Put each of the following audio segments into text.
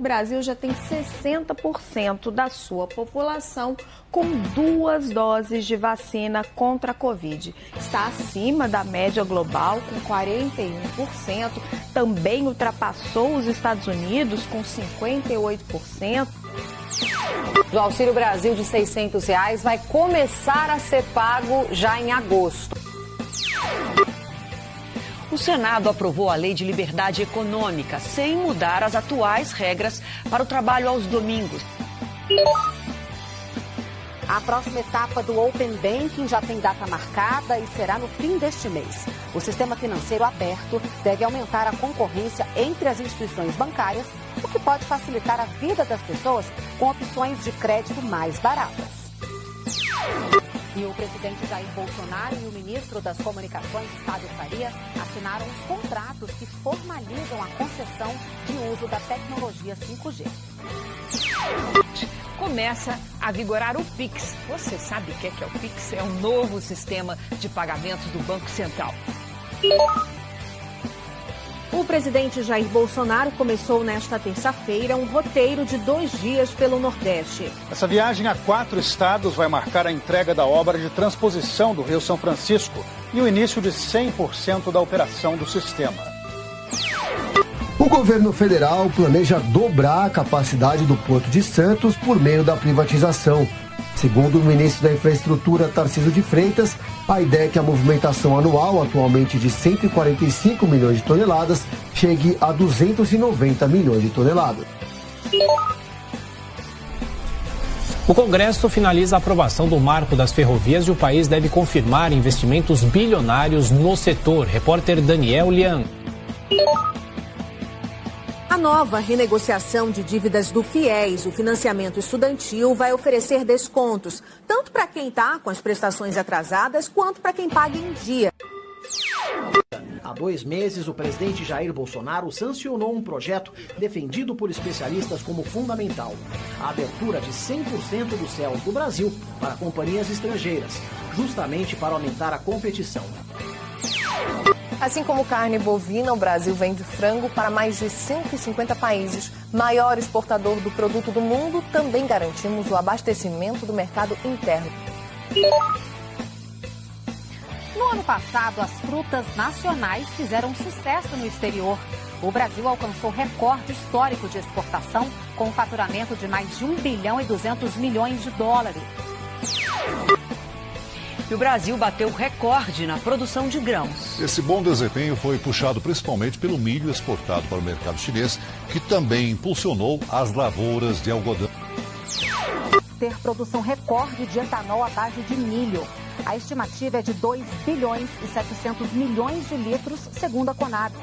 Brasil já tem 60% da sua população com 2 doses de vacina contra a Covid. Está acima da média global, com 41%. Também ultrapassou os Estados Unidos, com 58%. O Auxílio Brasil de R$ 600 vai começar a ser pago já em agosto. O Senado aprovou a Lei de Liberdade Econômica, sem mudar as atuais regras para o trabalho aos domingos. A próxima etapa do Open Banking já tem data marcada e será no fim deste mês. O sistema financeiro aberto deve aumentar a concorrência entre as instituições bancárias, o que pode facilitar a vida das pessoas com opções de crédito mais baratas. E o presidente Jair Bolsonaro e o ministro das Comunicações, Fábio Faria, assinaram os contratos que formalizam a concessão de uso da tecnologia 5G. Começa a vigorar o Pix. Você sabe o que é o Pix? É um novo sistema de pagamentos do Banco Central. O presidente Jair Bolsonaro começou nesta terça-feira um roteiro de 2 dias pelo Nordeste. Essa viagem a 4 estados vai marcar a entrega da obra de transposição do Rio São Francisco e o início de 100% da operação do sistema. O governo federal planeja dobrar a capacidade do Porto de Santos por meio da privatização. Segundo o ministro da Infraestrutura, Tarcísio de Freitas, a ideia é que a movimentação anual, atualmente de 145 milhões de toneladas, chegue a 290 milhões de toneladas. O Congresso finaliza a aprovação do Marco das Ferrovias e o país deve confirmar investimentos bilionários no setor. Repórter Daniel Lian. A nova renegociação de dívidas do FIES, o financiamento estudantil, vai oferecer descontos, tanto para quem está com as prestações atrasadas, quanto para quem paga em dia. Há 2 meses, o presidente Jair Bolsonaro sancionou um projeto defendido por especialistas como fundamental: a abertura de 100% dos céus do Brasil para companhias estrangeiras, justamente para aumentar a competição. Assim como carne bovina, o Brasil vende frango para mais de 150 países. Maior exportador do produto do mundo, também garantimos o abastecimento do mercado interno. No ano passado, as frutas nacionais fizeram sucesso no exterior. O Brasil alcançou recorde histórico de exportação, com um faturamento de mais de 1 bilhão e 200 milhões de dólares. E o Brasil bateu recorde na produção de grãos. Esse bom desempenho foi puxado principalmente pelo milho exportado para o mercado chinês, que também impulsionou as lavouras de algodão. Ter produção recorde de etanol à base de milho. A estimativa é de 2 bilhões e 700 milhões de litros, segundo a Conab.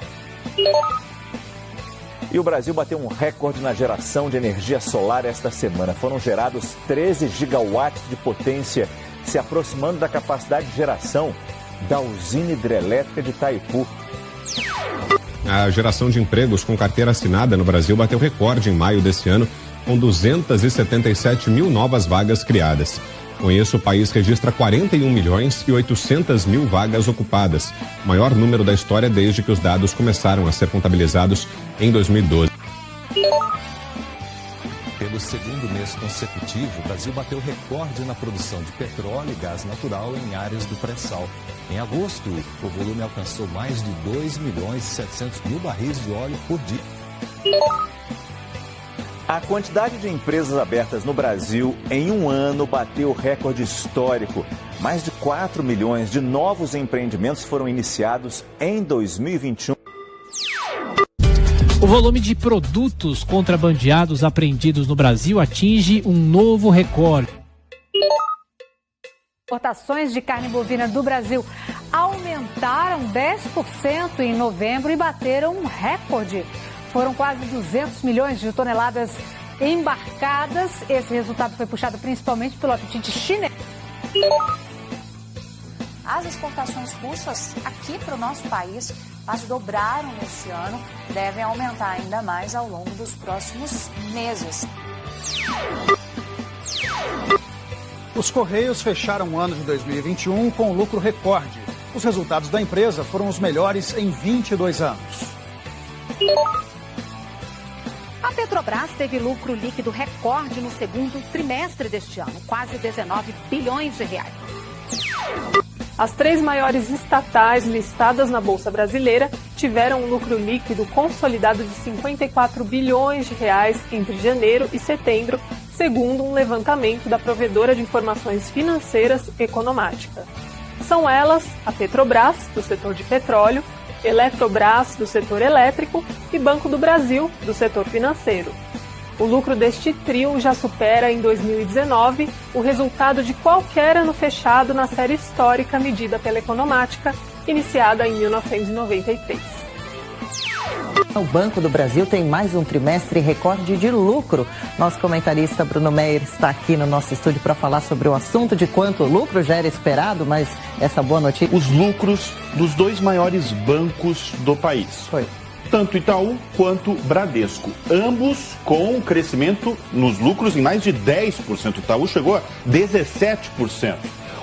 E o Brasil bateu um recorde na geração de energia solar esta semana. Foram gerados 13 gigawatts de potência, se aproximando da capacidade de geração da usina hidrelétrica de Itaipu. A geração de empregos com carteira assinada no Brasil bateu recorde em maio desse ano, com 277 mil novas vagas criadas. Com isso, o país registra 41 milhões e 800 mil vagas ocupadas, o maior número da história desde que os dados começaram a ser contabilizados em 2012. Pelo segundo mês consecutivo, o Brasil bateu recorde na produção de petróleo e gás natural em áreas do pré-sal. Em agosto, o volume alcançou mais de 2 milhões e 700 mil barris de óleo por dia. A quantidade de empresas abertas no Brasil em um ano bateu recorde histórico. Mais de 4 milhões de novos empreendimentos foram iniciados em 2021. O volume de produtos contrabandeados apreendidos no Brasil atinge um novo recorde. Exportações de carne bovina do Brasil aumentaram 10% em novembro e bateram um recorde. Foram quase 200 milhões de toneladas embarcadas. Esse resultado foi puxado principalmente pelo apetite chinês. As exportações russas aqui para o nosso país quase dobraram neste ano, devem aumentar ainda mais ao longo dos próximos meses. Os Correios fecharam o ano de 2021 com lucro recorde. Os resultados da empresa foram os melhores em 22 anos. A Petrobras teve lucro líquido recorde no segundo trimestre deste ano, quase 19 bilhões de reais. As 3 maiores estatais listadas na Bolsa Brasileira tiveram um lucro líquido consolidado de 54 bilhões de reais entre janeiro e setembro, segundo um levantamento da provedora de informações financeiras Economática. São elas a Petrobras, do setor de petróleo, Eletrobras, do setor elétrico, e Banco do Brasil, do setor financeiro. O lucro deste trio já supera, em 2019, o resultado de qualquer ano fechado na série histórica medida pela Economática, iniciada em 1993. O Banco do Brasil tem mais um trimestre recorde de lucro. Nosso comentarista Bruno Meyer está aqui no nosso estúdio para falar sobre o assunto de quanto lucro já era esperado, mas essa boa notícia... Os lucros dos 2 maiores bancos do país. Foi. Tanto Itaú quanto Bradesco. Ambos com crescimento nos lucros em mais de 10%. Itaú chegou a 17%.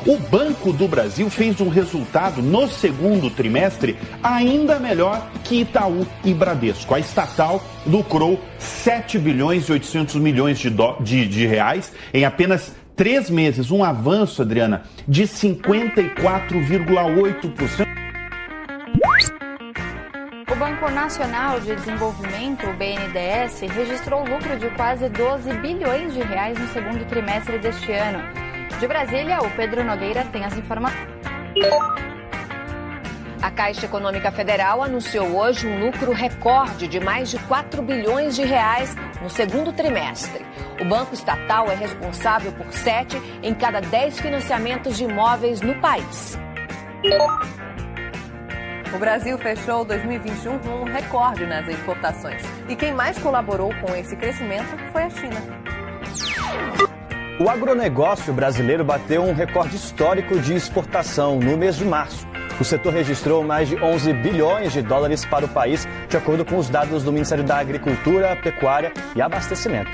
O Banco do Brasil fez um resultado no segundo trimestre ainda melhor que Itaú e Bradesco. A estatal lucrou 7 bilhões e 800 milhões de reais em apenas 3 meses. Um avanço, Adriana, de 54,8%. O Banco Nacional de Desenvolvimento, o BNDES, registrou lucro de quase 12 bilhões de reais no segundo trimestre deste ano. De Brasília, o Pedro Nogueira tem as informações. A Caixa Econômica Federal anunciou hoje um lucro recorde de mais de 4 bilhões de reais no segundo trimestre. O banco estatal é responsável por 7 em cada 10 financiamentos de imóveis no país. O Brasil fechou 2021 com um recorde nas exportações. E quem mais colaborou com esse crescimento foi a China. O agronegócio brasileiro bateu um recorde histórico de exportação no mês de março. O setor registrou mais de 11 bilhões de dólares para o país, de acordo com os dados do Ministério da Agricultura, Pecuária e Abastecimento.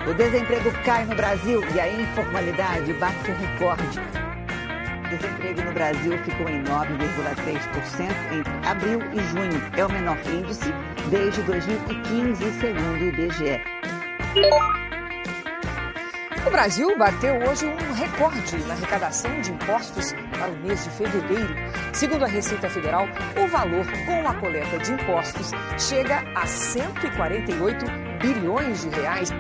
O desemprego cai no Brasil e a informalidade bate recorde. O desemprego no Brasil ficou em 9,3% entre abril e junho. É o menor índice desde 2015, segundo o IBGE. O Brasil bateu hoje um recorde na arrecadação de impostos para o mês de fevereiro. Segundo a Receita Federal, o valor com a coleta de impostos chega a 148 bilhões de reais.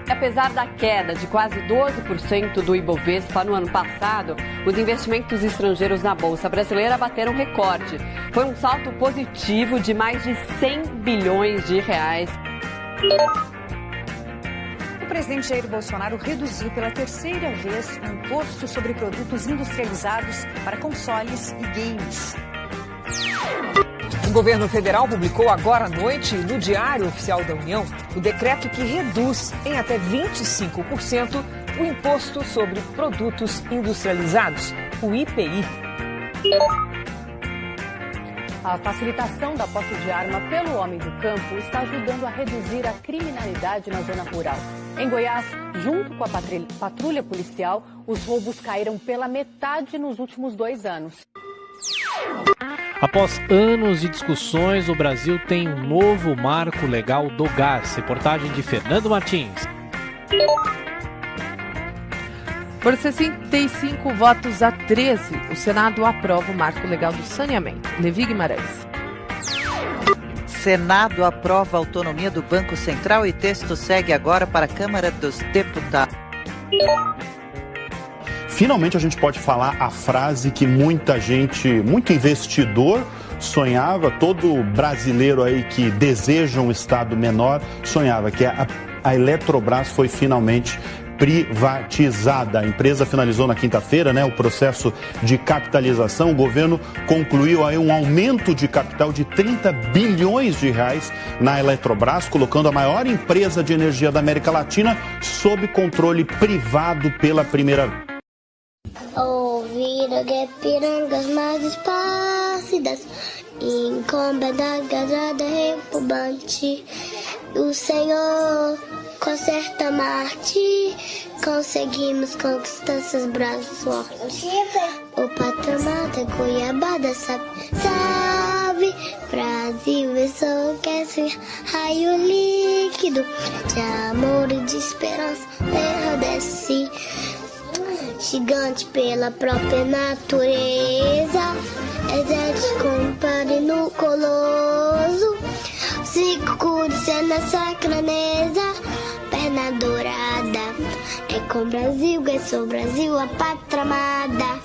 Apesar da queda de quase 12% do Ibovespa no ano passado, os investimentos estrangeiros na Bolsa Brasileira bateram recorde. Foi um salto positivo de mais de 100 bilhões de reais. O presidente Jair Bolsonaro reduziu pela terceira vez o imposto sobre produtos industrializados para consoles e games. O governo federal publicou agora à noite, no Diário Oficial da União, o decreto que reduz em até 25% o imposto sobre produtos industrializados, o IPI. A facilitação da posse de arma pelo homem do campo está ajudando a reduzir a criminalidade na zona rural. Em Goiás, junto com a patrulha policial, os roubos caíram pela metade nos últimos 2 anos. Após anos de discussões, o Brasil tem um novo marco legal do gás. Reportagem de Fernando Martins. Por 65 votos a 13, o Senado aprova o marco legal do saneamento. Levi Guimarães. Senado aprova a autonomia do Banco Central e texto segue agora para a Câmara dos Deputados. Finalmente a gente pode falar a frase que muita gente, muito investidor sonhava, todo brasileiro aí que deseja um Estado menor sonhava, que a Eletrobras foi finalmente privatizada. A empresa finalizou na quinta-feira, o processo de capitalização. O governo concluiu aí um aumento de capital de 30 bilhões de reais na Eletrobras, colocando a maior empresa de energia da América Latina sob controle privado pela primeira vez. Ouvir pirangas mais espácidas, incômoda, gazada, repumbante. O Senhor conserta Marte, conseguimos conquistar seus braços fortes. O patamar da goiabada sabe chove, Brasil enlouquece, raio líquido de amor e de esperança, terra desce, gigante pela própria natureza, exército compare no coloso, circunstância na sacraneza, perna dourada, é com Brasil, que sou Brasil, a pátria amada,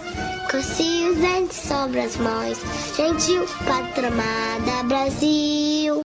coci os dentes sobre as mãos, gentil pátria amada, Brasil.